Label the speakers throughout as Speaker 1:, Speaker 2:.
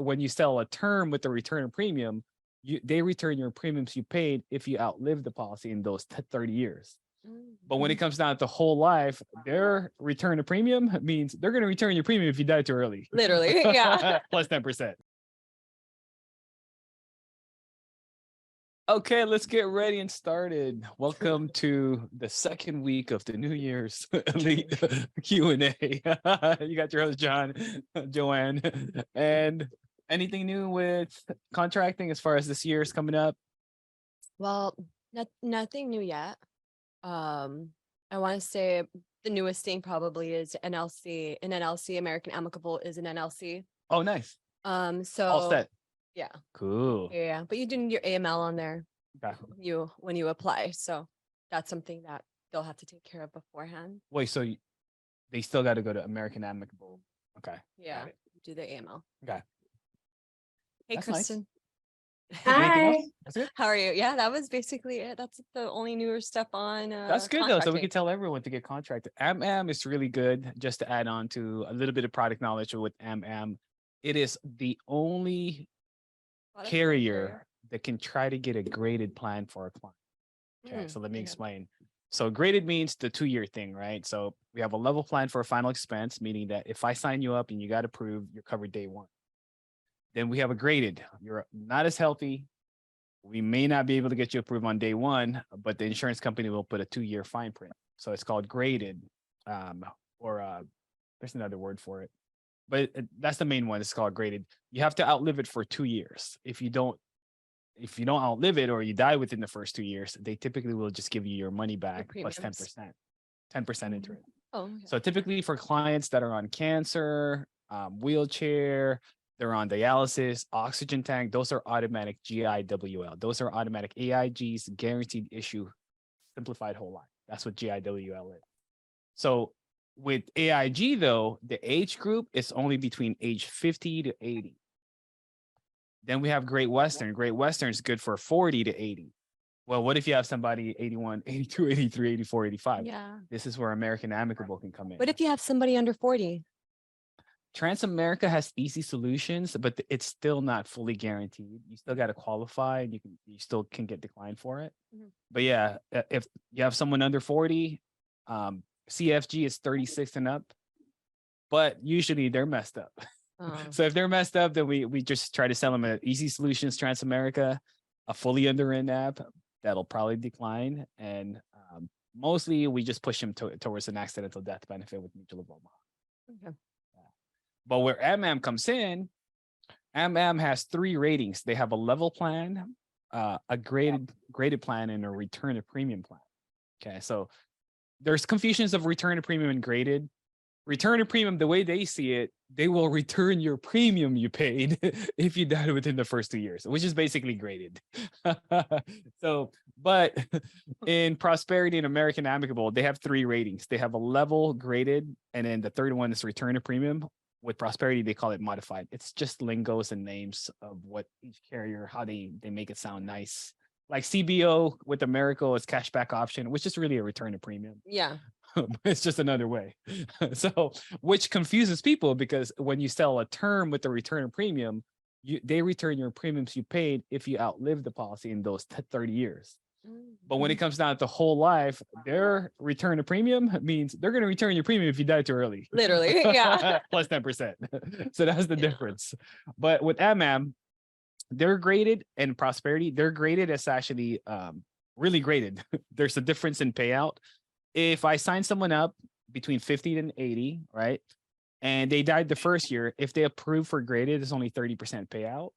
Speaker 1: when you sell a term with the return of premium, they return your premiums you paid if you outlive the policy in those 30 years. But when it comes down to whole life, their return of premium means they're going to return your premium if you die too early.
Speaker 2: Literally, yeah.
Speaker 1: Plus 10%. Okay, let's get ready and started. Welcome to the second week of the New Year's Q&A. You got your host, John, Joanne, and anything new with contracting as far as this year is coming up?
Speaker 2: Well, nothing new yet. I want to say the newest thing probably is NLC. An NLC, American Amicable, is an NLC.
Speaker 1: Oh, nice.
Speaker 2: So
Speaker 1: all set.
Speaker 2: Yeah.
Speaker 1: Cool.
Speaker 2: Yeah, but you didn't your AML on there.
Speaker 1: Okay.
Speaker 2: When you apply, so that's something that they'll have to take care of beforehand.
Speaker 1: Wait, so they still got to go to American Amicable? Okay.
Speaker 2: Yeah. Do the AML.
Speaker 1: Okay.
Speaker 2: Hey,
Speaker 1: That's
Speaker 2: Kristen.
Speaker 1: Nice.
Speaker 3: Hi.
Speaker 2: How are you? Yeah, that was basically it. That's the only newer stuff on.
Speaker 1: That's good though. So we can tell everyone to get contracted. AM is really good. Just to add on to a little bit of product knowledge with AM, it is the only carrier that can try to get a graded plan for a client. Okay, so let me explain. So graded means the 2-year thing, right? So we have a level plan for a final expense, meaning that if I sign you up and you got approved, you're covered day one. Then we have a graded. You're not as healthy. We may not be able to get you approved on day one, but the insurance company will put a 2-year fine print. So it's called graded, there's another word for it, but that's the main one. It's called graded. You have to outlive it for 2 years. If you don't outlive it or you die within the first 2 years, they typically will just give you your money back plus 10% into it.
Speaker 2: Oh, okay.
Speaker 1: So typically for clients that are on cancer, wheelchair, they're on dialysis, oxygen tank, those are automatic GIWL. Those are automatic AIGs, guaranteed issue, simplified whole life. That's what GIWL is. So with AIG though, the age group is only between age 50 to 80. Then we have Great Western. Great Western is good for 40 to 80. Well, what if you have somebody 81, 82, 83, 84, 85?
Speaker 2: Yeah.
Speaker 1: This is where American Amicable can come in.
Speaker 2: What if you have somebody under 40?
Speaker 1: Transamerica has easy solutions, but it's still not fully guaranteed. You still got to qualify and you still can get declined for it. But yeah, if you have someone under 40, CFG is 36 and up, but usually they're messed up. So if they're messed up, then we just try to sell them an easy solutions Transamerica, a fully underwritten app that'll probably decline. And mostly we just push them towards an accidental death benefit with Mutual of Omaha.
Speaker 2: Okay.
Speaker 1: But where MM comes in, MM has 3 ratings. They have a level plan, a graded plan, and a return of premium plan. Okay, so there's confusions of return of premium and graded. Return of premium, the way they see it, they will return your premium you paid if you died within the first 2 years, which is basically graded. So, but in Prosperity and American Amicable, they have 3 ratings. They have a level, graded, and then the third one is return of premium. With Prosperity, they call it modified. It's just lingos and names of what each carrier, how they make it sound nice. Like CBO with America is cashback option, which is really a return of premium.
Speaker 2: Yeah.
Speaker 1: It's just another way. So, which confuses people because when you sell a term with the return of premium, they return your premiums you paid if you outlive the policy in those 30 years. But when it comes down to whole life, their return of premium means they're going to return your premium if you die too early.
Speaker 2: Literally, yeah.
Speaker 1: Plus 10%. So that's the difference. But with MM, they're graded, and Prosperity, they're graded as actually really graded. There's a difference in payout. If I sign someone up between 50 and 80, right, and they died the first year, if they approve for graded, it's only 30% payout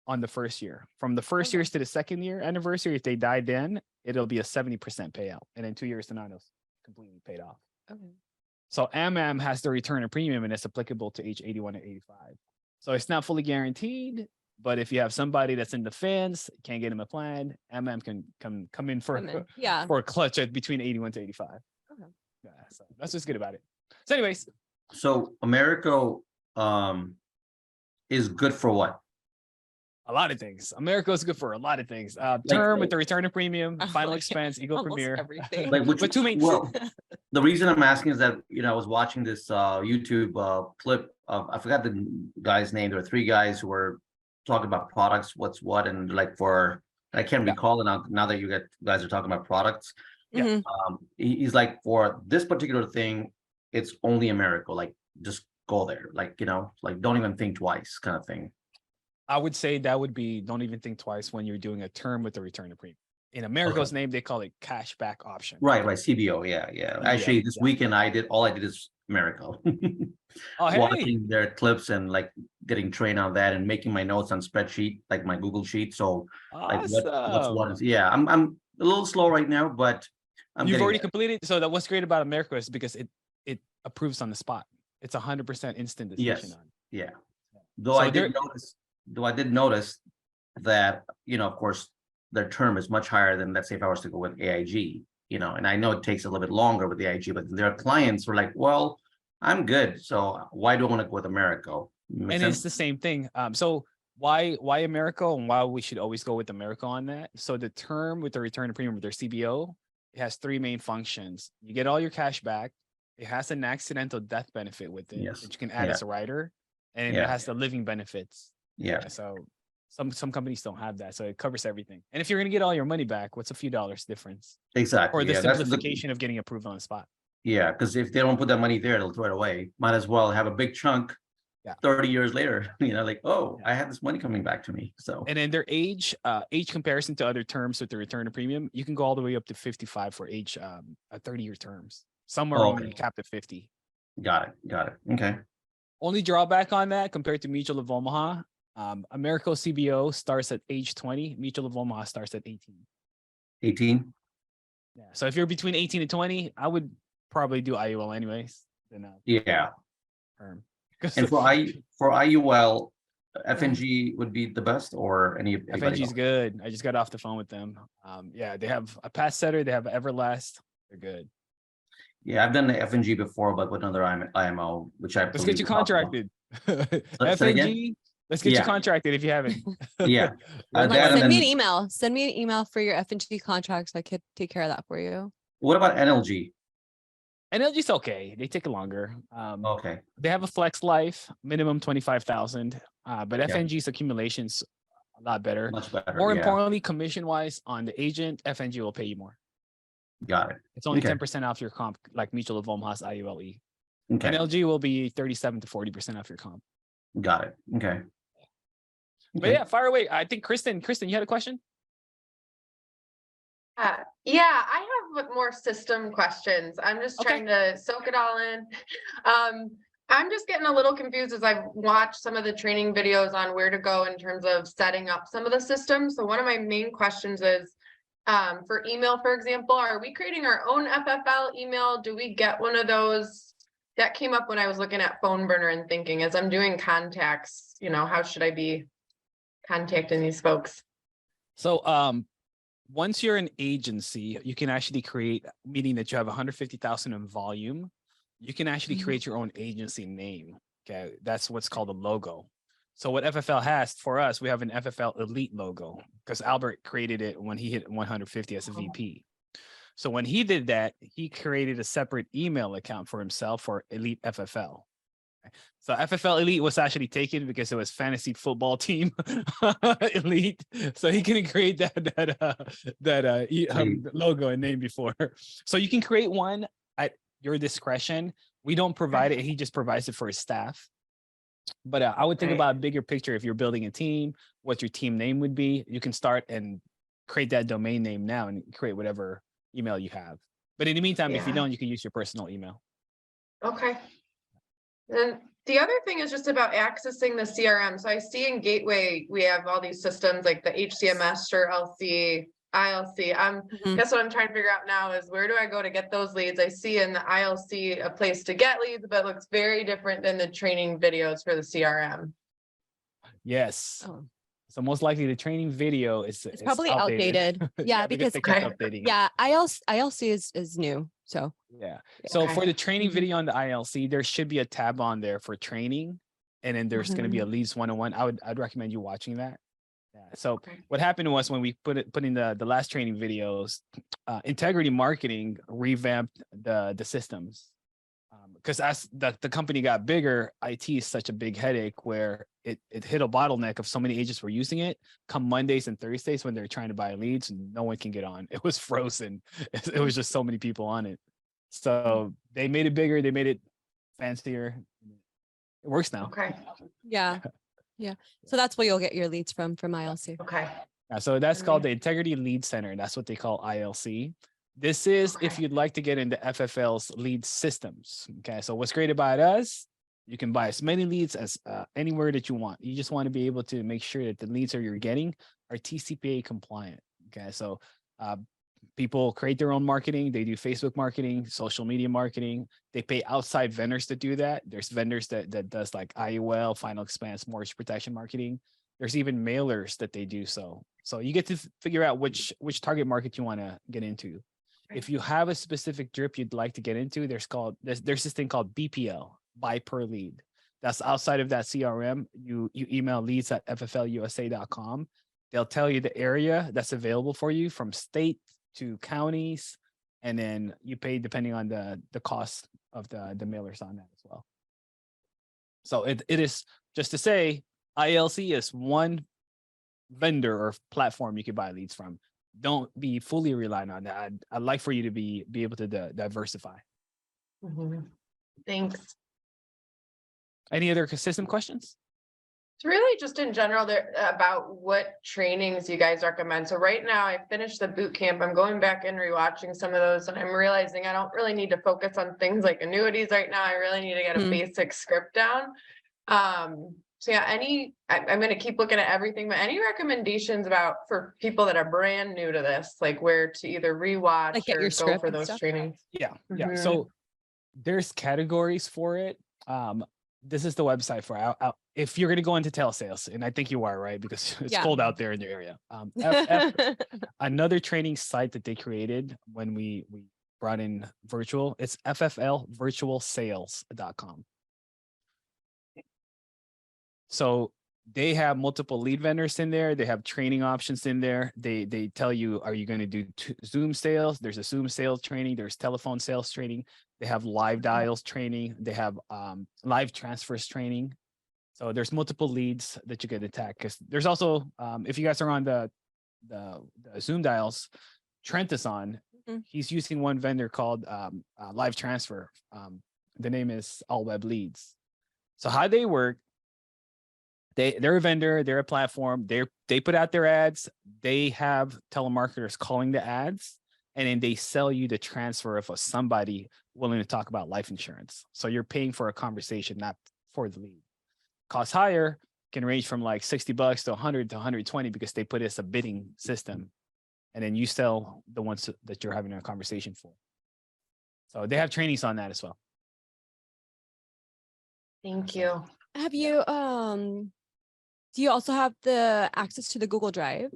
Speaker 1: on the first year. From the first years to the second year anniversary, if they died then, it'll be a 70% payout. And then 2 years to 9, it's completely paid off.
Speaker 2: Okay.
Speaker 1: So MM has the return of premium, and it's applicable to age 81 to 85. So it's not fully guaranteed, but if you have somebody that's in the fence, can't get them a plan, MM can come in for a clutch at between 81 to 85.
Speaker 2: Okay.
Speaker 1: Yeah, so that's what's good about it. So anyways.
Speaker 3: So America is good for what?
Speaker 1: A lot of things. America is good for a lot of things.
Speaker 3: Like,
Speaker 1: Term with the return of premium,
Speaker 2: Oh,
Speaker 1: final
Speaker 2: yeah.
Speaker 1: expense, equal
Speaker 2: Almost
Speaker 1: premier.
Speaker 2: everything.
Speaker 3: like which,
Speaker 1: But two main.
Speaker 3: well, the reason I'm asking is that, you know, I was watching this YouTube clip of, I forgot the guy's name. There were three guys who were talking about products, what's what, and like for, I can't
Speaker 1: Yeah.
Speaker 3: recall it now that guys are talking about products.
Speaker 1: Yeah.
Speaker 2: Mhm.
Speaker 3: He's like, for this particular thing, it's only America. Like, just go there. Like, you know, like don't even think twice, kind of thing.
Speaker 1: I would say that would be, don't even think twice when you're doing a term with the return of premium. In America's name, they call it cashback option.
Speaker 3: Right, CBO. Yeah. Actually, this weekend all I did is America.
Speaker 1: Oh, hey.
Speaker 3: Watching their clips and like getting trained on that and making my notes on spreadsheet, like my Google sheet. So like what's what
Speaker 1: Awesome.
Speaker 3: is, yeah, I'm a little slow right now, but I'm
Speaker 1: You've
Speaker 3: getting
Speaker 1: already
Speaker 3: there.
Speaker 1: completed. So that what's great about America is because it approves on the spot. It's 100% instant decision
Speaker 3: Yes.
Speaker 1: on.
Speaker 3: Yeah. Though
Speaker 1: So
Speaker 3: I did notice that, you know, of course, their term is much higher than, let's say, if I was to go with AIG, you know, and I know it takes a little bit longer with the AIG, but their clients were like, well, I'm good. So why do I want to go with America? Make
Speaker 1: And
Speaker 3: sense?
Speaker 1: it's the same thing. So why America and why we should always go with America on that? So the term with the return of premium with their CBO, it has three main functions. You get all your cash back. It has an accidental death benefit with it,
Speaker 3: Yes.
Speaker 1: that you can add
Speaker 3: Yeah.
Speaker 1: as a rider, and
Speaker 3: Yeah.
Speaker 1: it has the living benefits.
Speaker 3: Yeah.
Speaker 1: So some companies don't have that, so it covers everything. And if you're gonna get all your money back, what's a few dollars difference?
Speaker 3: Exactly.
Speaker 1: Or the
Speaker 3: Yeah, that's
Speaker 1: simplification of getting approved on the spot.
Speaker 3: yeah, because if they don't put that money there, they'll throw it away. Might as well have a big chunk.
Speaker 1: Yeah.
Speaker 3: 30 years later, you know, like, oh,
Speaker 1: Yeah.
Speaker 3: I had this money coming back to me. So
Speaker 1: And then their age comparison to other terms with the return of premium, you can go all the way up to 55 for age 30-year terms. Some are only capped at 50.
Speaker 3: got it. Okay.
Speaker 1: Only drawback on that compared to Mutual of Omaha, Americo CBO starts at age 20. Mutual of Omaha starts at 18.
Speaker 3: 18.
Speaker 1: Yeah. So if you're between 18 and 20, I would probably do IUL anyways. Then
Speaker 3: Yeah.
Speaker 1: term.
Speaker 3: And for IUL, FNG would be the best, or anybody
Speaker 1: FNG is
Speaker 3: else?
Speaker 1: good. I just got off the phone with them. Yeah, they have a pass setter. They have Everlast. They're good.
Speaker 3: Yeah, I've done the FNG before, but with another IMO, which I
Speaker 1: Let's
Speaker 3: believe
Speaker 1: get you
Speaker 3: we talked about.
Speaker 1: contracted.
Speaker 3: Say again?
Speaker 1: FNG. Let's get you
Speaker 3: Yeah.
Speaker 1: contracted if you haven't.
Speaker 3: Yeah.
Speaker 1: Learn
Speaker 3: that
Speaker 2: Like,
Speaker 3: and
Speaker 2: send me
Speaker 3: then-
Speaker 2: an email. Send me an email for your F&G contracts. I could take care of that for you.
Speaker 3: What about NLG?
Speaker 1: NLG's okay. They take longer.
Speaker 3: Okay.
Speaker 1: They have a flex life, minimum 25,000. But
Speaker 3: Okay.
Speaker 1: FNG's accumulation's a lot better.
Speaker 3: Much better.
Speaker 1: More
Speaker 3: Yeah.
Speaker 1: importantly, commission wise on the agent, FNG will pay you more.
Speaker 3: Got it.
Speaker 1: It's only
Speaker 3: Okay.
Speaker 1: 10% off your comp, like Mutual of Omaha's IULE.
Speaker 3: Okay.
Speaker 1: NLG will be 37 to 40% off your comp.
Speaker 3: Got it. Okay.
Speaker 1: But yeah, fire away. I think Kristen, you had a question?
Speaker 4: Yeah, I have more system questions. I'm just
Speaker 1: Okay.
Speaker 4: trying to soak it all in. I'm just getting a little confused as I've watched some of the training videos on where to go in terms of setting up some of the systems. So one of my main questions is, for email, for example, are we creating our own FFL email? Do we get one of those? That came up when I was looking at Phone Burner and thinking, as I'm doing contacts, you know, how should I be contacting these folks?
Speaker 1: So once you're an agency, you can actually create, meaning that you have 150,000 in volume, you can actually
Speaker 2: Mhm.
Speaker 1: create your own agency name. Okay. That's what's called a logo. So what FFL has for us, we have an FFL Elite logo because Albert created it when he hit 150 as a VP. So when he did that, he created a separate email account for himself for Elite FFL. So FFL Elite was actually taken because it was fantasy football team Elite. So he couldn't create that logo and name before. So you can create one at your discretion. We don't provide it. He just provides it for his staff. But I would think
Speaker 4: Right.
Speaker 1: about a bigger picture. If you're building a team, what your team name would be, you can start and create that domain name now and create whatever email you have. But in the meantime, if you
Speaker 4: Yeah.
Speaker 1: don't, you can use your personal email.
Speaker 4: Okay. Then the other thing is just about accessing the CRM. So I see in Gateway, we have all these systems like the HCMS, LC, ILC.
Speaker 2: Mhm.
Speaker 4: Guess what I'm trying to figure out now is where do I go to get those leads? I see in the ILC a place to get leads, but it looks very different than the training videos for the CRM.
Speaker 1: Yes.
Speaker 2: Oh.
Speaker 1: So most likely the training video is
Speaker 2: It's probably outdated. Yeah, because
Speaker 1: they kept
Speaker 4: Okay.
Speaker 1: updating it.
Speaker 2: yeah, ILC is new. So
Speaker 1: Yeah. So for
Speaker 4: Okay.
Speaker 1: the training
Speaker 2: Mhm.
Speaker 1: video on the ILC, there should be a tab on there for training. And then there's going to be a leads 101. I'd recommend you watching that. So
Speaker 4: Okay.
Speaker 1: what happened was when we put in the last training videos, integrity marketing revamped the systems. Because as the company got bigger, IT is such a big headache where it hit a bottleneck of so many agents were using it. Come Mondays and Thursdays when they're trying to buy leads, no one can get on. It was frozen. It was just so many people on it. So they made it bigger. They made it fancier. It works now.
Speaker 4: Okay,
Speaker 2: Yeah. Yeah. So that's where you'll get your leads from ILC.
Speaker 4: okay,
Speaker 1: So that's called the
Speaker 4: Amazing.
Speaker 1: Integrity Lead Center. That's what they call ILC. This is if
Speaker 4: Okay.
Speaker 1: you'd like to get into FFL's lead systems. Okay, so what's great about us, you can buy as many leads as anywhere that you want. You just want to be able to make sure that the leads you're getting are TCPA compliant. Okay, so people create their own marketing. They do Facebook marketing, social media marketing. They pay outside vendors to do that. There's vendors that does like IUL, final expense, mortgage protection marketing. There's even mailers that they do so. So you get to figure out which target market you want to get into. If you have a specific drip you'd like to get into, there's this thing called BPL, buy per lead. That's outside of that CRM. You email leads at fflusa.com. They'll tell you the area that's available for you from state to counties, and then you pay depending on the cost of the mailers on that as well. So it is just to say ILC is one vendor or platform you can buy leads from. Don't be fully reliant on that. I'd like for you to be able to diversify.
Speaker 4: Mhm. Thanks.
Speaker 1: Any other system questions?
Speaker 4: It's really just in general there about what trainings you guys recommend. So right now I finished the boot camp. I'm going back and rewatching some of those and I'm realizing I don't really need to focus on things like annuities right now. I really need to get a basic script down. So yeah, I'm going to keep looking at everything, but any recommendations about for people that are brand new to this, like where to either rewatch
Speaker 2: Like get
Speaker 4: or
Speaker 2: your
Speaker 4: go
Speaker 2: script
Speaker 4: for
Speaker 2: and
Speaker 4: those
Speaker 2: stuff?
Speaker 4: trainings?
Speaker 1: Yeah.
Speaker 4: Mhm.
Speaker 1: So there's categories for it. This is the website for if you're going to go into telesales, and I think you are, right? Because it's
Speaker 2: Yeah.
Speaker 1: cold out there in your area. Another training site that they created when we brought in virtual, it's fflvirtualsales.com. So they have multiple lead vendors in there. They have training options in there. They tell you, are you going to do Zoom sales? There's a Zoom sales training. There's telephone sales training. They have live dials training. They have live transfers training. So there's multiple leads that you can attack. Because there's also, if you guys are on the Zoom dials, Trent is on. He's using one vendor called Live Transfer. The name is All Web Leads. So how they work, they're a vendor, they're a platform, they put out their ads, they have telemarketers calling the ads, and then they sell you the transfer of somebody willing to talk about life insurance. So you're paying for a conversation, not for the lead. Cost higher can range from like $60 to 100 to 120 because they put it as a bidding system. And then you sell the ones that you're having a conversation for. So they have trainings on that as well.
Speaker 4: Thank you.
Speaker 2: Have you do you also have the access to the Google Drive?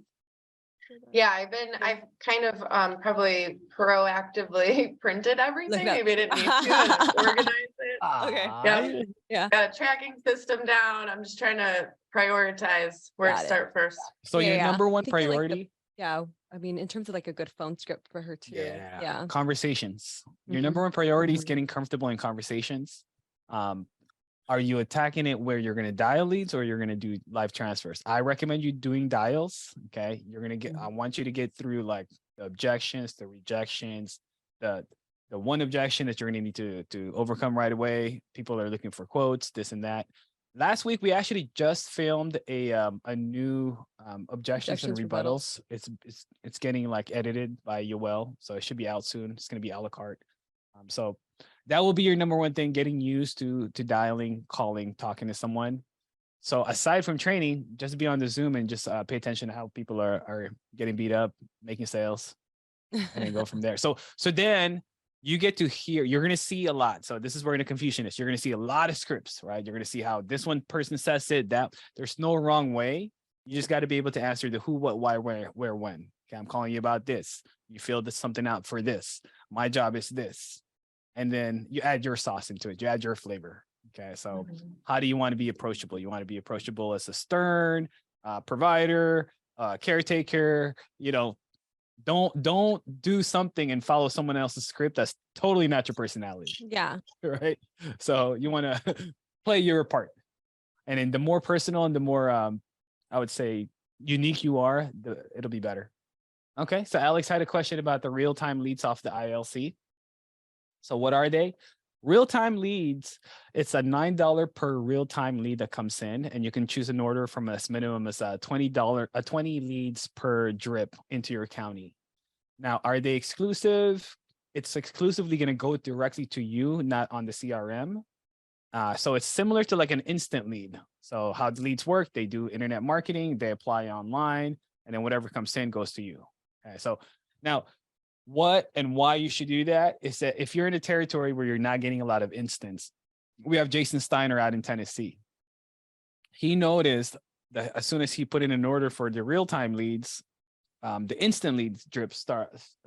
Speaker 4: Yeah, I've kind of probably proactively printed everything.
Speaker 2: up.
Speaker 4: Maybe I didn't need to and organize it.
Speaker 2: Okay.
Speaker 4: Yeah.
Speaker 2: Yeah.
Speaker 4: Got a tracking system down. I'm just trying to prioritize where
Speaker 2: Got
Speaker 4: to
Speaker 2: it.
Speaker 4: start first.
Speaker 1: So your
Speaker 2: Yeah.
Speaker 1: number
Speaker 2: I
Speaker 1: one
Speaker 2: think I like the-
Speaker 1: priority.
Speaker 2: Yeah. I mean, in terms of like a good phone script for her too. Yeah.
Speaker 1: Conversations. Your
Speaker 2: Mhm.
Speaker 1: number one priority is
Speaker 4: Mhm.
Speaker 1: getting comfortable in conversations. Are you attacking it where you're going to dial leads or you're going to do live transfers? I recommend you doing dials. Okay. You're going to get, I want you to get through like the objections, the rejections, the one objection that you're going to need to overcome right away. People are looking for quotes, this and that. Last week, we actually just filmed a new objections and rebuttals. It's getting like edited by Yoel, so it should be out soon. It's going to be a la carte. So that will be your number one thing: getting used to dialing, calling, talking to someone. So aside from training, just be on the Zoom and just pay attention to how people are getting beat up, making sales, and then go from there. So then you get to hear, you're going to see a lot. So this is where the confusion is. You're going to see a lot of scripts, right? You're going to see how this one person says it, that there's no wrong way. You just got to be able to answer the who, what, why, where, when. Okay, I'm calling you about this. You filled something out for this. My job is this. And then you add your sauce into it. You add your flavor. Okay, so how do you want to be approachable? You want to be approachable as a stern provider, caretaker, don't do something and follow someone else's script. That's totally not your personality,
Speaker 2: Yeah.
Speaker 1: right? So you want to play your part. And then the more personal and the more, I would say, unique you are, it'll be better. Okay, so Alex had a question about the real-time leads off the ILC. So what are they? Real-time leads, it's a $9 per real-time lead that comes in, and you can choose an order from as minimum as $20, 20 leads per drip into your county. Now, are they exclusive? It's exclusively going to go directly to you, not on the CRM. So it's similar to like an instant lead. So how the leads work, they do internet marketing, they apply online, and then whatever comes in goes to you. Okay, so now what and why you should do that is that if you're in a territory where you're not getting a lot of instants, we have Jason Steiner out in Tennessee. He noticed that as soon as he put in an order for the real-time leads, the instant leads drip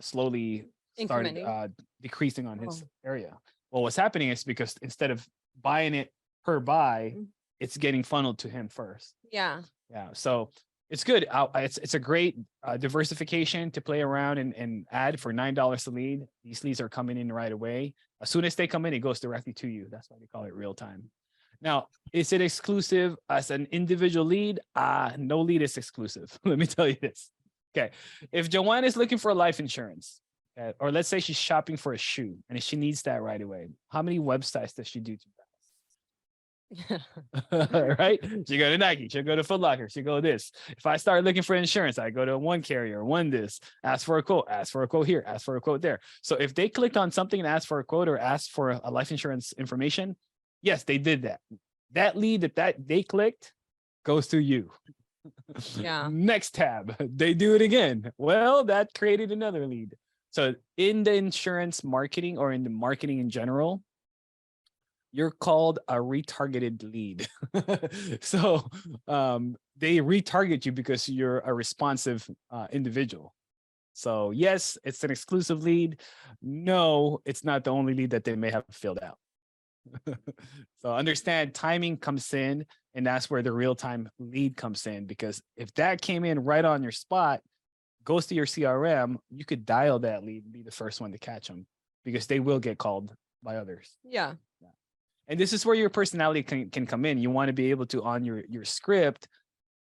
Speaker 1: slowly started decreasing on his area. Well, what's happening is because instead of buying it per buy, it's getting funneled to him first.
Speaker 2: Yeah.
Speaker 1: Yeah. So it's good. It's a great diversification to play around and add for $9 a lead. These leads are coming in right away. As soon as they come in, it goes directly to you. That's why they call it real time. Now, is it exclusive as an individual lead? No lead is exclusive. Let me tell you this. Okay. If Joanne is looking for life insurance, or let's say she's shopping for a shoe and she needs that right away, how many websites does she do to that? Right? She go to Nike, she'll go to Foot Locker, she'll go this. If I start looking for insurance, I go to one carrier, one this, ask for a quote here, ask for a quote there. So if they clicked on something and asked for a quote or asked for a life insurance information, yes, they did that. That lead that they clicked goes through you.
Speaker 2: Yeah.
Speaker 1: Next tab, they do it again. Well, that created another lead. So in the insurance marketing or in the marketing in general, you're called a retargeted lead. So they retarget you because you're a responsive individual. So yes, it's an exclusive lead. No, it's not the only lead that they may have filled out. So understand timing comes in, and that's where the real-time lead comes in, because if that came in right on your spot, goes to your CRM, you could dial that lead and be the first one to catch them, because they will get called by others.
Speaker 2: Yeah.
Speaker 1: And this is where your personality can come in. You want to be able to, on your script,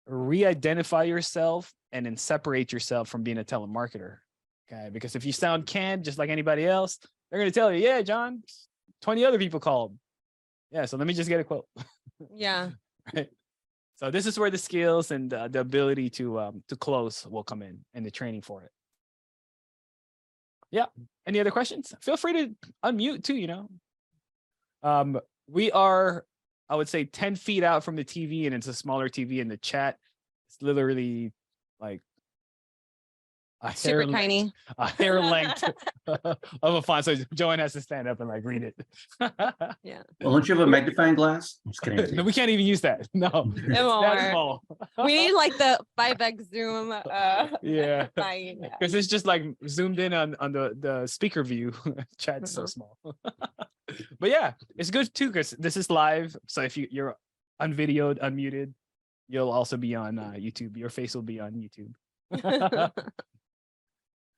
Speaker 1: re-identify yourself and then separate yourself from being a telemarketer. Okay. Because if you sound canned, just like anybody else, they're going to tell you, yeah, John, 20 other people called. Yeah. So let me just get a quote.
Speaker 2: Yeah.
Speaker 1: Right. So this is where the skills and the ability to close will come in, and the training for it. Yeah. Any other questions? Feel free to unmute too, we are, I would say, 10 feet out from the TV, and it's a smaller TV, in the chat. It's literally like
Speaker 2: Super tiny.
Speaker 1: a hair length of a font. So Joanne has to stand up and like read it.
Speaker 2: Yeah.
Speaker 3: Well, don't you have a magnifying glass? I'm just kidding.
Speaker 1: No, we can't even use that. No,
Speaker 2: It
Speaker 1: it's
Speaker 2: won't
Speaker 1: that
Speaker 2: work.
Speaker 1: small.
Speaker 2: We need like the 5x zoom.
Speaker 1: Yeah,
Speaker 2: Fine.
Speaker 1: because it's just like zoomed in on the speaker view. Chat's so small. But yeah, it's good too, because this is live. So if you're unvideoed, unmuted, you'll also be on YouTube. Your face will be on YouTube.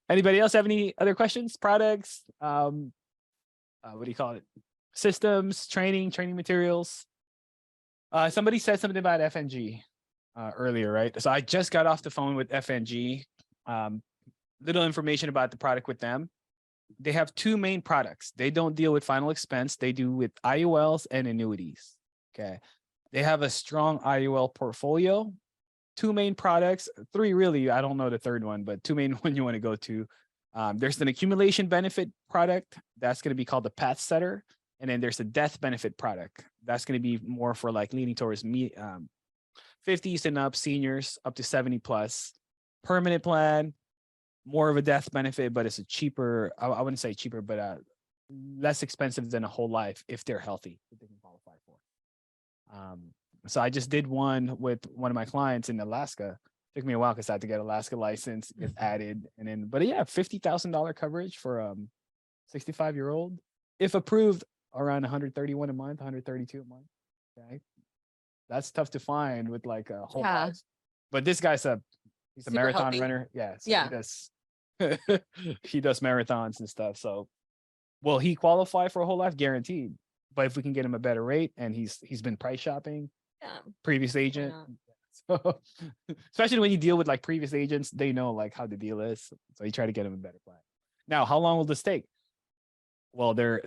Speaker 1: Anybody else have any other questions? Products? What do you call it? Systems, training materials. Somebody said something about FNG earlier, right? So I just got off the phone with FNG. Little information about the product with them. They have two main products. They don't deal with final expense. They do with IULs and annuities. Okay. They have a strong IUL portfolio. Two main products, three really, I don't know the third one, but two main one you want to go to. There's an accumulation benefit product that's going to be called the Path Setter. And then there's a death benefit product. That's going to be more for like leaning towards 50s and up, seniors up to 70 plus. Permanent plan, more of a death benefit, but it's a cheaper, I wouldn't say cheaper, but less expensive than a whole life if they're healthy, if they can qualify for it. So I just did one with one of my clients in Alaska. Took me a while because I had to get Alaska license, get added, and then, but yeah, $50,000 coverage for 65-year-old. If approved, around 131 a month, 132 a month. Okay, that's tough to find with like a whole house. But this guy's a He's a
Speaker 2: Super
Speaker 1: marathon
Speaker 2: healthy.
Speaker 1: runner. Yeah. So
Speaker 2: Yeah.
Speaker 1: He does, he does marathons and stuff. So will he qualify for a whole life? Guaranteed. But if we can get him a better rate and he's been price shopping,
Speaker 2: Yeah.
Speaker 1: previous agent.
Speaker 2: not?
Speaker 1: So especially when you deal with like previous agents, they know like how the deal is. So you try to get them a better plan. Now, how long will this take? Well, their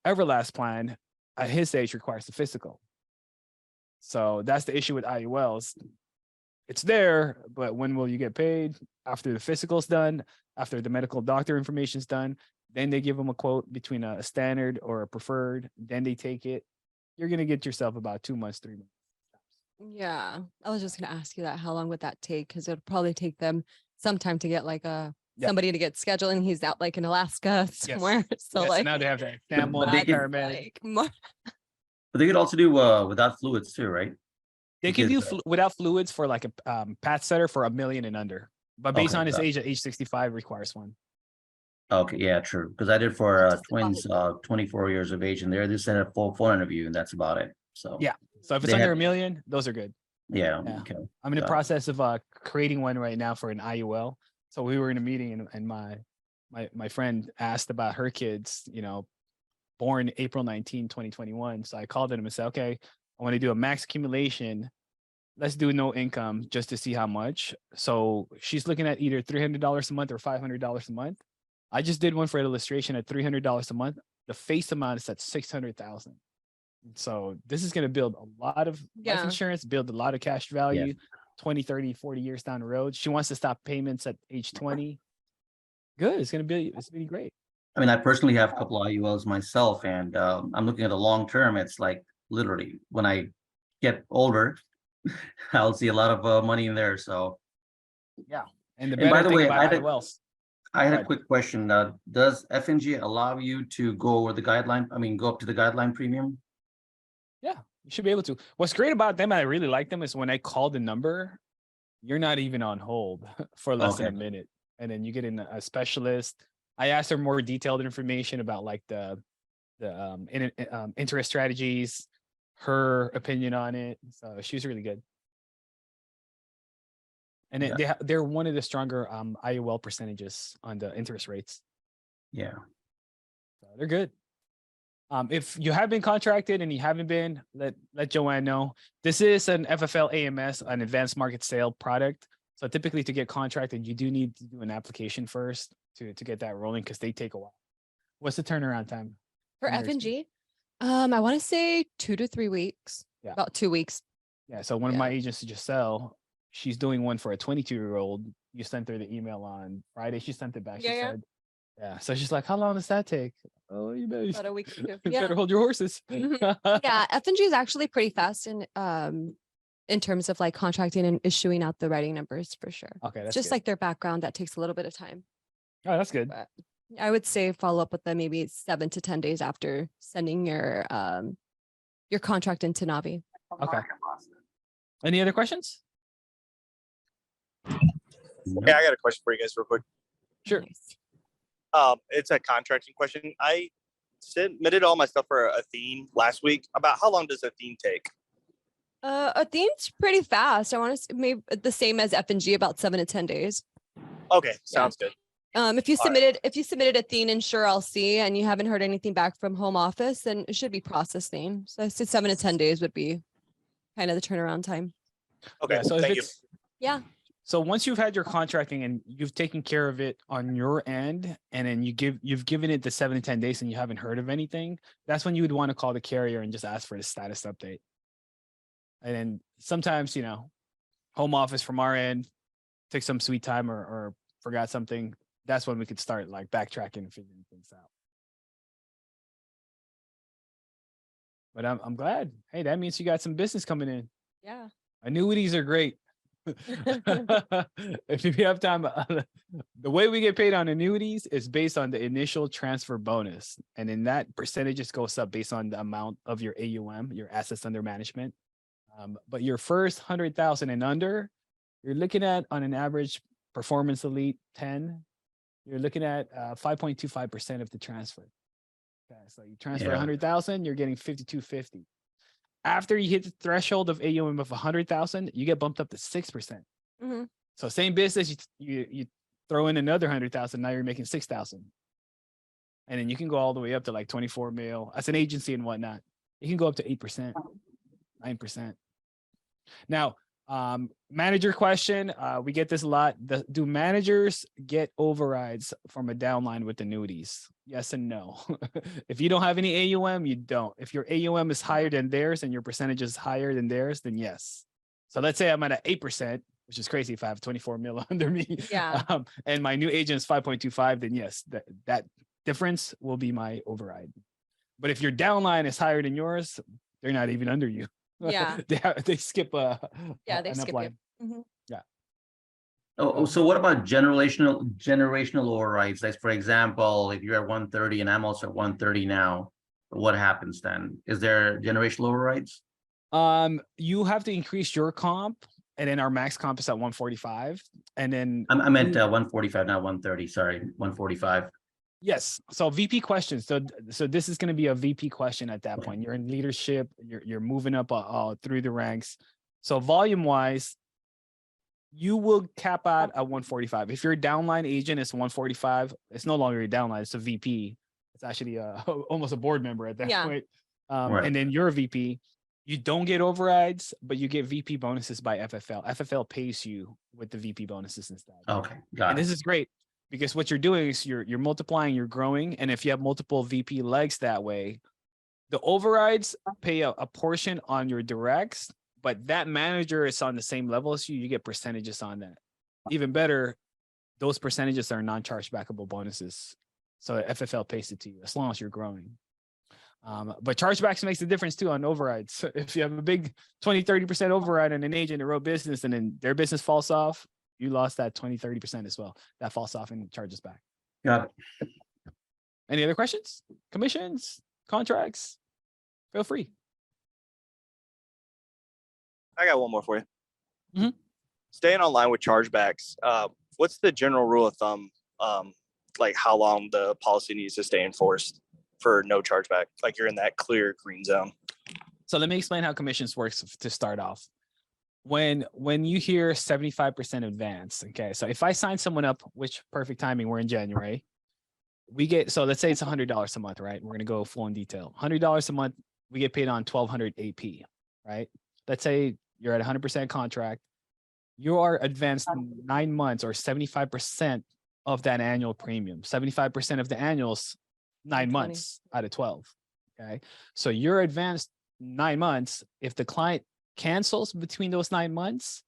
Speaker 1: Everlast plan at his age requires the physical. So that's the issue with IULs. It's there, but when will you get paid? After the physical's done, after the medical doctor information's done, then they give them a quote between a standard or a preferred, then they take it. You're gonna get yourself about 2 months, 3 months.
Speaker 2: Yeah. I was just gonna ask you that. How long would that take? Because it'd probably take them some time to get like
Speaker 1: Yeah.
Speaker 2: somebody to get scheduled, and he's out like in Alaska somewhere. So
Speaker 1: Yes,
Speaker 2: like
Speaker 1: now they have that family
Speaker 3: But they can-
Speaker 1: paramedic.
Speaker 2: like more.
Speaker 3: But they could also do without fluids too, right?
Speaker 1: They can do
Speaker 3: because,
Speaker 1: without fluids for like a path setter for $1 million and under. But based
Speaker 3: Okay,
Speaker 1: on his
Speaker 3: got it.
Speaker 1: age, at age 65 requires one.
Speaker 3: Okay, yeah, true. Because I did for
Speaker 2: Just
Speaker 3: twins, 24 years of age, and they sent a full phone interview, and that's about it. So
Speaker 1: Yeah. So if it's
Speaker 3: They
Speaker 1: under
Speaker 3: had-
Speaker 1: $1 million, those are good.
Speaker 3: yeah,
Speaker 1: Yeah.
Speaker 3: okay.
Speaker 1: I'm in the
Speaker 3: Got it.
Speaker 1: process of creating one right now for an IUL. So we were in a meeting and my friend asked about her kids, born April 19, 2021. So I called them and said, okay, I want to do a max accumulation. Let's do no income just to see how much. So she's looking at either $300 a month or $500 a month. I just did one for illustration at $300 a month. The face amount is at 600,000. So this is going to build a lot of life
Speaker 2: Yeah.
Speaker 1: insurance, build a lot of cash value, 20, 30, 40 years down the road. She wants to stop payments at age 20. Good. It's going to be great.
Speaker 3: I mean, I personally have a couple of IULs myself, and I'm looking at the long term. It's like literally when I get older, I'll see a lot of money in there. So,
Speaker 1: And the
Speaker 3: And by
Speaker 1: better
Speaker 3: the
Speaker 1: thing
Speaker 3: way,
Speaker 1: about IULs.
Speaker 3: I had
Speaker 1: Go
Speaker 3: a
Speaker 1: ahead.
Speaker 3: quick question. Does FNG allow you to go over the guideline? I mean, go up to the guideline premium?
Speaker 1: Yeah, you should be able to. What's great about them, I really like them, is when I call the number, you're not even on hold for less than a
Speaker 3: Okay.
Speaker 1: minute. And then you get in a specialist. I asked her more detailed information about like the interest strategies, her opinion on it. So she was really good. And
Speaker 3: Yeah.
Speaker 1: they're one of the stronger IUL percentages on the interest rates.
Speaker 3: Yeah.
Speaker 1: So they're good. If you have been contracted and you haven't been, let Joanne know. This is an FFL AMS, an advanced market sale product. So typically to get contracted, you do need to do an application first to get that rolling because they take a while. What's the turnaround time?
Speaker 2: For
Speaker 1: from your
Speaker 2: FNG, I want to say 2 to 3 weeks.
Speaker 1: Yeah.
Speaker 2: About 2 weeks.
Speaker 1: Yeah. So one of
Speaker 2: Yeah.
Speaker 1: my agents, Giselle, she's doing one for a 22-year-old. You sent her the email on Friday. She sent it back. She
Speaker 2: Yeah.
Speaker 1: said, yeah. So she's like, how long does that take? Oh, you better,
Speaker 2: About a week or two.
Speaker 1: you
Speaker 2: Yeah.
Speaker 1: better hold your horses.
Speaker 2: Yeah, FNG is actually pretty fast in terms of like contracting and issuing out the writing numbers for sure.
Speaker 1: Okay. That's
Speaker 2: Just
Speaker 1: good.
Speaker 2: like their background, that takes a little bit of time.
Speaker 1: Oh, that's good.
Speaker 2: But I would say follow up with them maybe 7 to 10 days after sending your contract into Navi.
Speaker 1: Okay. Any other questions?
Speaker 5: Yeah, I got a question for you guys real quick.
Speaker 1: Sure.
Speaker 2: Nice.
Speaker 5: It's a contracting question. I submitted all my stuff for Athene last week. About how long does Athene take?
Speaker 2: Athene's pretty fast. I want to maybe the same as FNG, about 7 to 10 days.
Speaker 5: Okay, sounds good.
Speaker 2: If you
Speaker 5: All right.
Speaker 2: submitted Athene and Sure LC and you haven't heard anything back from home office, then it should be processing. So I said 7 to 10 days would be kind of the turnaround time.
Speaker 5: Okay,
Speaker 1: Yeah, so if
Speaker 5: thank you.
Speaker 1: it's
Speaker 2: Yeah.
Speaker 1: so once you've had your contracting and you've taken care of it on your end, and then you've given it the 7 to 10 days and you haven't heard of anything, that's when you would want to call the carrier and just ask for a status update. And then sometimes, home office from our end took some sweet time or forgot something. That's when we could start like backtracking and figuring things out. But I'm glad. Hey, that means you got some business coming in.
Speaker 2: Yeah.
Speaker 1: Annuities are great. If you have time, the way we get paid on annuities is based on the initial transfer bonus. And then that percentage just goes up based on the amount of your AUM, your assets under management. But your first 100,000 and under, you're looking at on an average performance elite 10, you're looking at 5.25% of the transfer. Okay, so you transfer
Speaker 3: Yeah.
Speaker 1: 100,000, you're getting 5250. After you hit the threshold of AUM of 100,000, you get bumped up to 6%.
Speaker 2: Mhm.
Speaker 1: So same business, you throw in another 100,000, now you're making 6,000. And then you can go all the way up to like 24 mil as an agency and whatnot. You can go up to 8%, 9%. Now, manager question, we get this a lot. Do managers get overrides from a downline with annuities? Yes and no. If you don't have any AUM, you don't. If your AUM is higher than theirs and your percentage is higher than theirs, then yes. So let's say I'm at 8%, which is crazy if I have 24 mil under me.
Speaker 2: Yeah.
Speaker 1: And my new agent is 5.25, then yes, that difference will be my override. But if your downline is higher than yours, they're not even under you.
Speaker 2: Yeah.
Speaker 1: they skip
Speaker 2: Yeah, they
Speaker 1: an
Speaker 2: skip
Speaker 1: upline.
Speaker 2: you. Mhm.
Speaker 3: Oh, so what about generational overrides? Like, for example, if you're at 130 and I'm also at 130 now, what happens then? Is there generational overrides?
Speaker 1: You have to increase your comp, and then our max comp is at 145. And then
Speaker 3: I meant 145, not 130. Sorry, 145.
Speaker 1: yes. So VP questions. So this is going to be a VP question at that
Speaker 3: Okay.
Speaker 1: point. You're in leadership. You're moving up through the ranks. So volume wise, you will cap out at 145. If you're a downline agent, it's 145. It's no longer a downline. It's a VP. It's actually almost a board member at that
Speaker 2: Yeah.
Speaker 1: point.
Speaker 3: Right.
Speaker 1: And then you're a VP. You don't get overrides, but you get VP bonuses by FFL. FFL pays you with the VP bonuses instead.
Speaker 3: Okay, got
Speaker 1: And
Speaker 3: it.
Speaker 1: this is great because what you're doing is you're multiplying, you're growing. And if you have multiple VP legs that way, the overrides pay a portion on your directs, but that manager is on the same level as you. You get percentages on that. Even better, those percentages are non-chargebackable bonuses. So FFL pays it to you as long as you're growing. But chargebacks makes a difference too on overrides. So if you have a big 20-30% override on an agent that wrote business and then their business falls off, you lost that 20-30% as well. That falls off and charges back.
Speaker 3: Got it.
Speaker 1: Any other questions? Commissions, contracts? Feel free.
Speaker 5: I got one more for you.
Speaker 1: Mhm.
Speaker 5: Staying online with chargebacks, what's the general rule of thumb, like how long the policy needs to stay enforced for no chargeback? Like you're in that clear green zone.
Speaker 1: So let me explain how commissions works to start off. When you hear 75% advance, okay, so if I sign someone up, which perfect timing, we're in January, we get, so let's say it's $100 a month, right? We're going to go full in detail. $100 a month, we get paid on 1,200 AP, right? Let's say you're at 100% contract. You are advanced 9 months or 75% of that annual premium. 75% of the annuals, 9
Speaker 2: 20.
Speaker 1: months out of 12. Okay. So you're advanced 9 months. If the client cancels between those 9 months,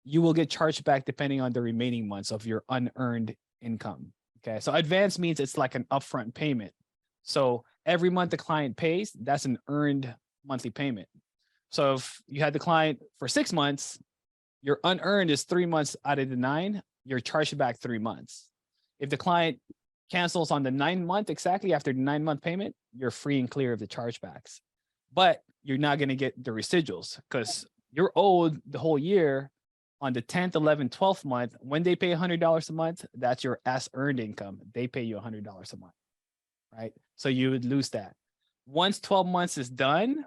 Speaker 1: you will get charged back depending on the remaining months of your unearned income. Okay. So advance means it's like an upfront payment. So every month the client pays, that's an earned monthly payment. So if you had the client for 6 months, your unearned is 3 months out of the 9, you're charged back 3 months. If the client cancels on the 9 month, exactly after the 9 month payment, you're free and clear of the chargebacks. But you're not going to get the residuals because you're owed the whole year on the 10th, 11th, 12th month. When they pay $100 a month, that's your as earned income. They pay you $100 a month, right? So you would lose that. Once 12 months is done,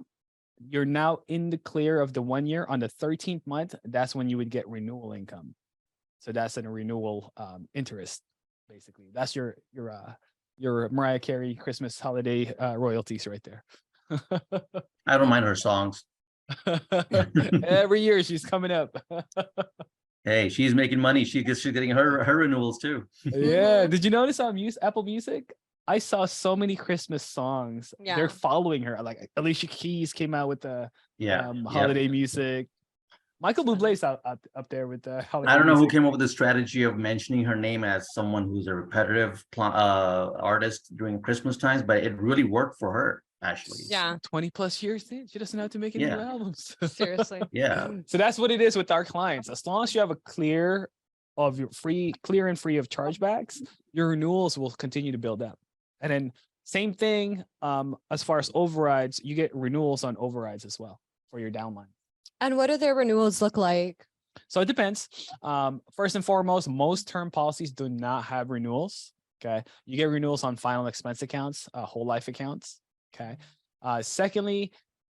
Speaker 1: you're now in the clear of the 1 year. On the 13th month, that's when you would get renewal income. So that's a renewal interest, basically. That's your Mariah Carey Christmas holiday royalties right there.
Speaker 3: I don't mind her songs.
Speaker 1: Every year she's coming up.
Speaker 3: Hey, she's making money. She's getting her renewals too.
Speaker 1: Yeah. Did you notice on Apple Music? I saw so many Christmas songs.
Speaker 2: Yeah.
Speaker 1: They're following her. Like Alicia Keys came out with the
Speaker 3: Yeah.
Speaker 1: holiday music. Michael Bublé's up there with the holiday
Speaker 3: I don't know who
Speaker 1: music.
Speaker 3: came up with the strategy of mentioning her name as someone who's a repetitive artist during Christmas times, but it really worked for her, actually.
Speaker 2: Yeah.
Speaker 1: 20+ years in, she doesn't have to make any new
Speaker 3: Yeah.
Speaker 1: albums.
Speaker 2: Seriously.
Speaker 3: Yeah.
Speaker 1: So that's what it is with our clients. As long as you have a clear and free of chargebacks, your renewals will continue to build up. And then same thing, as far as overrides, you get renewals on overrides as well for your downline.
Speaker 2: And what do their renewals look like?
Speaker 1: So it depends. First and foremost, most term policies do not have renewals. Okay. You get renewals on final expense accounts, whole life accounts. Okay. Secondly,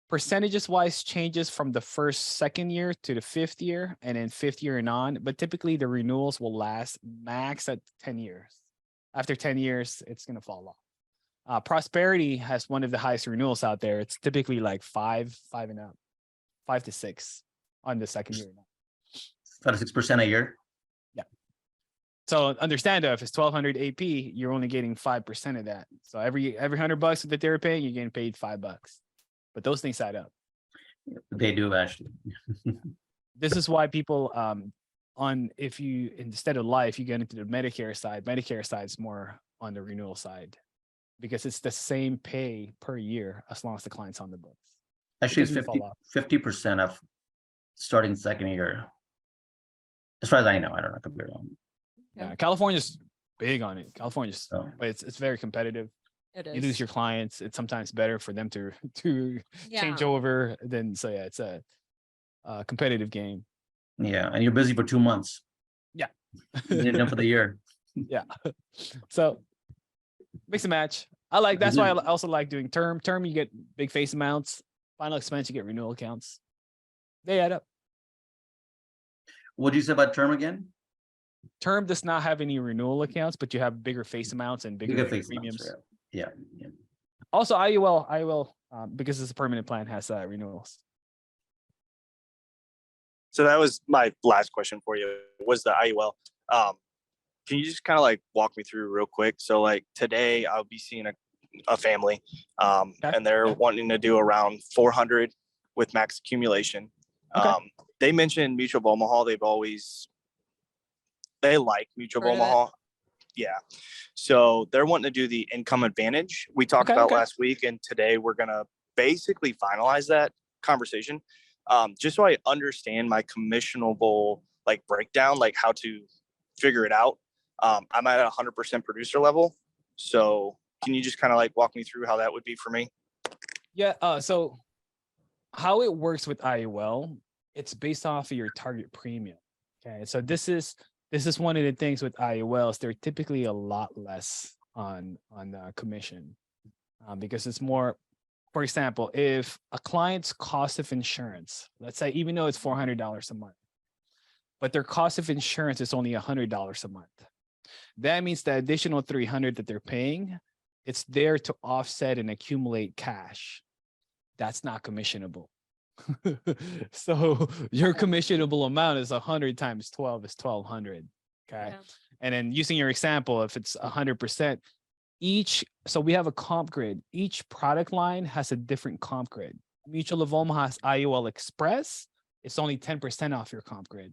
Speaker 1: Percentages wise changes from the second year to the 5th year, and then 5th year and on. But typically the renewals will last max at 10 years. After 10 years, it's going to fall off. Prosperity has one of the highest renewals out there. It's typically like 5 and up, 5 to 6 on the second year.
Speaker 3: 5 to 6% a year.
Speaker 1: So understand that if it's 1,200 AP, you're only getting 5% of that. So every $100 that they're paying, you're getting paid $5. But those things add up.
Speaker 3: They do actually.
Speaker 1: This is why people if you instead of life, you get into the Medicare side. Medicare side is more on the renewal side because it's the same pay per year as long as the client's on the books.
Speaker 3: Actually, it's
Speaker 1: It doesn't fall off.
Speaker 3: 50% of starting second year. As far as I know, I don't know, I could be wrong.
Speaker 1: Yeah, California's big on it. California's,
Speaker 3: So
Speaker 1: but it's very competitive.
Speaker 2: It
Speaker 1: You lose
Speaker 2: is.
Speaker 1: your clients. It's sometimes better for them to change
Speaker 2: Yeah.
Speaker 1: over than yeah, it's a competitive game.
Speaker 3: yeah, and you're busy for 2 months.
Speaker 1: Yeah.
Speaker 3: You're done for the year.
Speaker 1: Yeah. So mix and match. That's why I also like doing term. Term, you get big face amounts. Final expense, you get renewal accounts. They add up.
Speaker 3: What did you say about term again?
Speaker 1: Term does not have any renewal accounts, but you have bigger face amounts and bigger
Speaker 3: Bigger face
Speaker 1: premiums.
Speaker 3: amounts, yeah. Yeah.
Speaker 1: Also, IUL, because it's a permanent plan, has renewals.
Speaker 5: So that was my last question for you, was the IUL. Can you just kind of like walk me through real quick? So like today I'll be seeing a family and they're wanting to do around 400 with max accumulation.
Speaker 1: Okay.
Speaker 5: They mentioned Mutual of Omaha. They like Mutual of
Speaker 2: Heard of it.
Speaker 5: Omaha. Yeah. So they're wanting to do the income advantage we talked about last week. And today we're going to basically finalize that conversation. Just so I understand my commissionable like breakdown, like how to figure it out. I'm at 100% producer level. So can you just kind of like walk me through how that would be for me?
Speaker 1: Yeah. So how it works with IUL, it's based off of your target premium. Okay. So this is one of the things with IULs. They're typically a lot less on commission because it's more. For example, if a client's cost of insurance, let's say, even though it's $400 a month, but their cost of insurance is only $100 a month, that means the additional $300 that they're paying, it's there to offset and accumulate cash. That's not commissionable. So your commissionable amount is 100 times 12 is 1,200. Okay.
Speaker 2: Yeah.
Speaker 1: And then using your example, if it's 100%, so we have a comp grid. Each product line has a different comp grid. Mutual of Omaha has IUL Express. It's only 10% off your comp grid.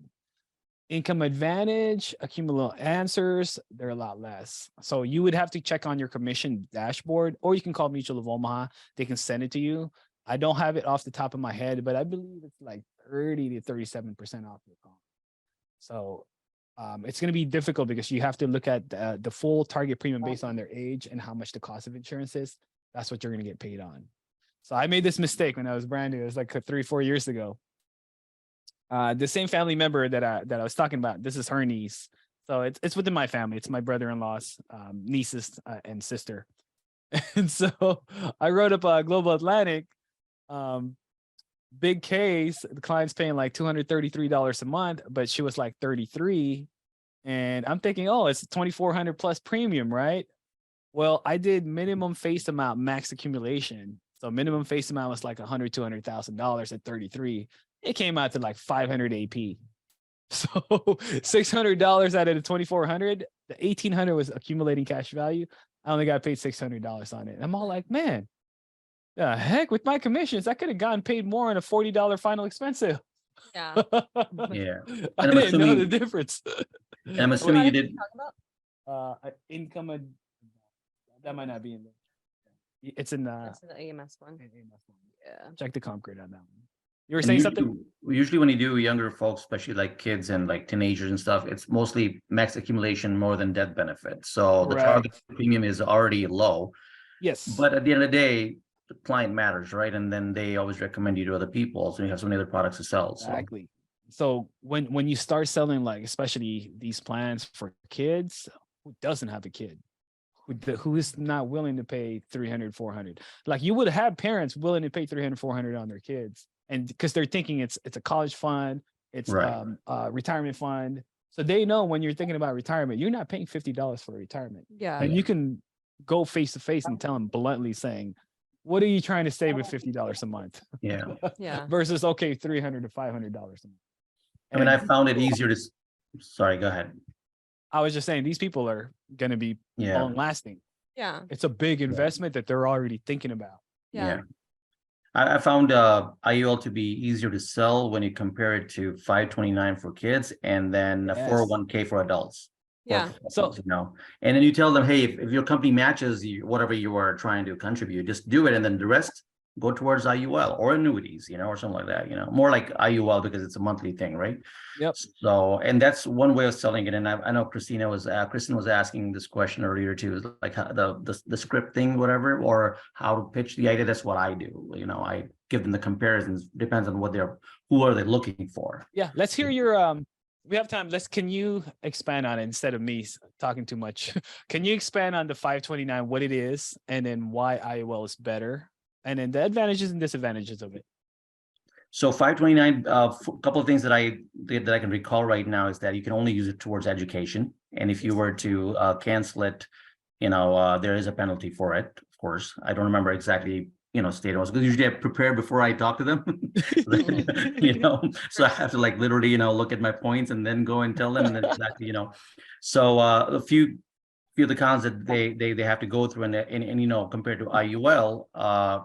Speaker 1: Income Advantage, Accumulable Answers, they're a lot less. So you would have to check on your commission dashboard, or you can call Mutual of Omaha. They can send it to you. I don't have it off the top of my head, but I believe it's like 30 to 37% off your comp. So it's going to be difficult because you have to look at the full target premium based on their age and how much the cost of insurance is. That's what you're going to get paid on. So I made this mistake when I was brand new. It was like 3-4 years ago. The same family member that I was talking about, this is her niece. So it's within my family. It's my brother-in-law's nieces and sister. And so I wrote up a Global Atlantic, big case. The client's paying like $233 a month, but she was like 33. And I'm thinking, oh, it's 2,400 plus premium, right? Well, I did minimum face amount, max accumulation. So minimum face amount was like $200,000 at 33. It came out to like 500 AP. So $600 out of the 2,400, the 1,800 was accumulating cash value. I only got paid $600 on it. I'm all like, man, the heck with my commissions, I could have gotten paid more on a $40 final expense sale.
Speaker 2: Yeah.
Speaker 3: Yeah.
Speaker 1: I
Speaker 3: I'm
Speaker 1: didn't know the
Speaker 3: assuming-
Speaker 1: difference.
Speaker 3: And I'm assuming you did.
Speaker 1: Income, that might not be in there. It's in the
Speaker 2: That's the EMS one. Yeah.
Speaker 1: check the comp grid on that one. You were saying something?
Speaker 3: Usually when you do younger folks, especially like kids and like teenagers and stuff, it's mostly max accumulation more than death benefit. So the
Speaker 1: Correct.
Speaker 3: target premium is already low.
Speaker 1: Yes.
Speaker 3: But at the end of the day, the client matters, right? And then they always recommend you to other people. So you have so many other products to sell. So
Speaker 1: Exactly. So when you start selling, like especially these plans for kids, who doesn't have a kid? who is not willing to pay 300, 400. Like you would have parents willing to pay 300, 400 on their kids. And because they're thinking it's a college fund, it's
Speaker 3: Right.
Speaker 1: a retirement fund. So they know when you're thinking about retirement, you're not paying $50 for retirement.
Speaker 2: Yeah.
Speaker 1: And you can go face to face and tell them bluntly saying, what are you trying to save with $50 a month?
Speaker 3: Yeah.
Speaker 2: Yeah.
Speaker 1: Versus, okay, $300 to $500 a month.
Speaker 3: I mean, I
Speaker 1: And
Speaker 3: found it easier to, sorry, go ahead.
Speaker 1: I was just saying, these people are going to be
Speaker 3: Yeah.
Speaker 1: long lasting.
Speaker 2: Yeah.
Speaker 1: It's a big investment that they're already thinking about.
Speaker 2: Yeah.
Speaker 3: I found IUL to be easier to sell when you compare it to 529 for kids and then a
Speaker 1: Yes.
Speaker 3: 401k for adults.
Speaker 2: Yeah.
Speaker 1: So-
Speaker 3: you know, and then you tell them, hey, if your company matches you, whatever you are trying to contribute, just do it, and then the rest go towards IUL or annuities, you know, or something like that, you know, more like IUL because it's a monthly thing, right?
Speaker 1: Yep.
Speaker 3: So, and that's one way of selling it. And I know Kristen was asking this question earlier too, is like how the script thing, whatever, or how to pitch the idea. That's what I do. You know, I give them the comparisons, depends on what who are they looking for.
Speaker 1: Yeah. Let's hear your, we have time. Can you expand on it instead of me talking too much? Can you expand on the 529, what it is, and then why IUL is better, and then the advantages and disadvantages of it?
Speaker 3: So 529, a couple of things that I can recall right now is that you can only use it towards education. And if you were to cancel it, you know, there is a penalty for it, of course. I don't remember exactly, you know, state laws, because usually I prepare before I talk to them, you know, so I have to like literally, you know, look at my points and then go and tell them, and then exactly, you know. So a few of the cons that they have to go through, and you know, compared to IUL,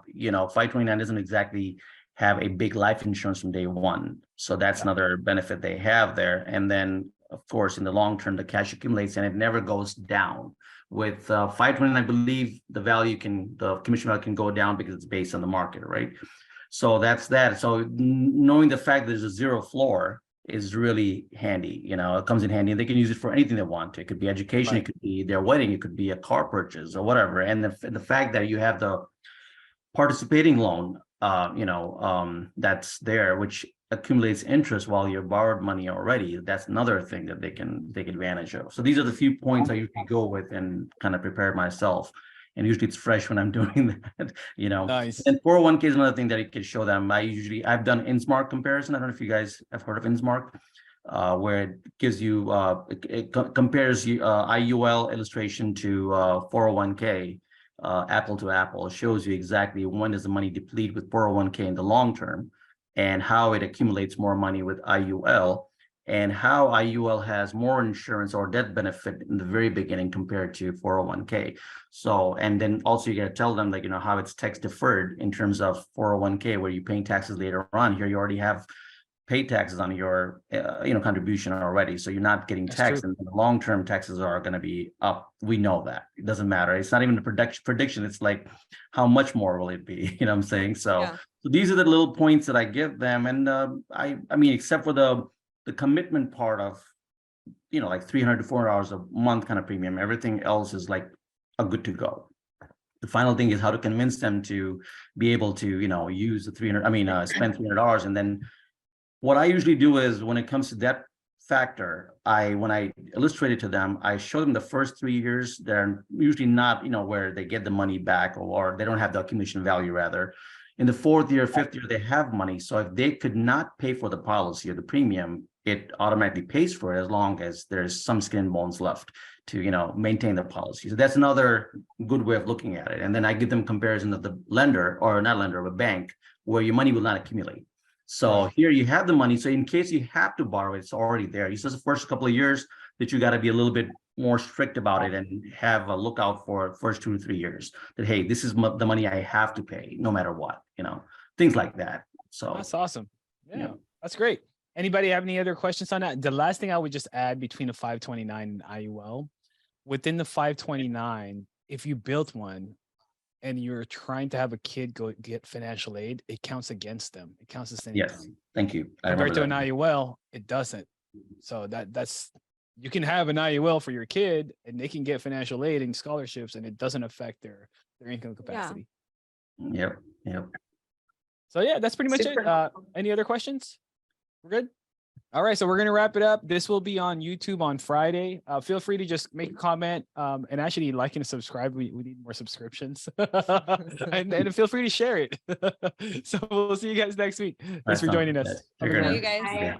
Speaker 3: you know, 529 doesn't exactly have a big life insurance from day one. So that's another benefit they have there. And then, of course, in the long term, the cash accumulates and it never goes down. With 529, I believe the commission value can go down because it's based on the market, right? So that's that. So knowing the fact that there's a zero floor is really handy. You know, it comes in handy, and they can use it for anything they want. It could be education,
Speaker 1: Right.
Speaker 3: It could be their wedding, it could be a car purchase or whatever. And the fact that you have the participating loan, you know, that's there, which accumulates interest while you borrowed money already. That's another thing that they can take advantage of. So these are the few points I usually go with and kind of prepare myself. And usually it's fresh when I'm doing that, you know.
Speaker 1: Nice.
Speaker 3: And 401k is another thing that it can show them. I've done InSmart comparison. I don't know if you guys have heard of InSmart, where it gives you, it compares IUL illustration to 401k. Apple to apple. It shows you exactly when does the money deplete with 401k in the long term, and how it accumulates more money with IUL, and how IUL has more insurance or death benefit in the very beginning compared to 401k. So, and then also you got to tell them, like, you know, how it's tax deferred in terms of 401k, where you're paying taxes later on. Here you already have paid taxes on your you know, contribution already, so you're not getting taxed, and the long-term taxes are going to be up. We know that. It doesn't matter. It's not even a prediction. It's like, how much more will it be? You know what I'm saying? So,
Speaker 2: Yeah.
Speaker 3: so these are the little points that I give them. And I mean, except for the commitment part of, you know, like $300 to $400 a month kind of premium, everything else is like a good to go. The final thing is how to convince them to be able to, you know, use the spend $300. And then what I usually do is, when it comes to that factor, when I illustrate it to them, I show them the first 3 years. They're usually not, you know, where they get the money back, or they don't have the accumulation value, rather. In the 4th year, 5th year, they have money. So if they could not pay for the policy or the premium, it automatically pays for it, as long as there's some skin and bones left to, you know, maintain the policy. So that's another good way of looking at it. And then I give them comparison of the lender, or not lender, of a bank, where your money will not accumulate. So here you have the money. So in case you have to borrow, it's already there. It's just the first couple of years that you got to be a little bit more strict about it, and have a lookout for first 2 to 3 years that, hey, this is the money I have to pay no matter what, you know, things like that. So
Speaker 1: That's awesome. Yeah,
Speaker 3: Yeah.
Speaker 1: that's great. Anybody have any other questions on that? The last thing I would just add between the 529 and IUL, within the 529, if you built one and you're trying to have a kid go get financial aid, it counts against them. It counts as
Speaker 3: yes,
Speaker 1: income.
Speaker 3: thank you. I
Speaker 1: Compared to
Speaker 3: remember
Speaker 1: an
Speaker 3: that.
Speaker 1: IUL, it doesn't. So that's, you can have an IUL for your kid and they can get financial aid and scholarships, and it doesn't affect their income capacity.
Speaker 3: Yep.
Speaker 1: So yeah, that's pretty much it.
Speaker 4: Super.
Speaker 1: Any other questions? We're good? All right, so we're gonna wrap it up. This will be on YouTube on Friday. Feel free to just make a comment and actually like and subscribe. We need more subscriptions, and feel free to share it. So we'll see you guys next week. Thanks for joining us.
Speaker 3: Take
Speaker 1: Have a
Speaker 3: care
Speaker 1: good
Speaker 3: now.
Speaker 1: one.
Speaker 2: You guys.
Speaker 3: Yeah.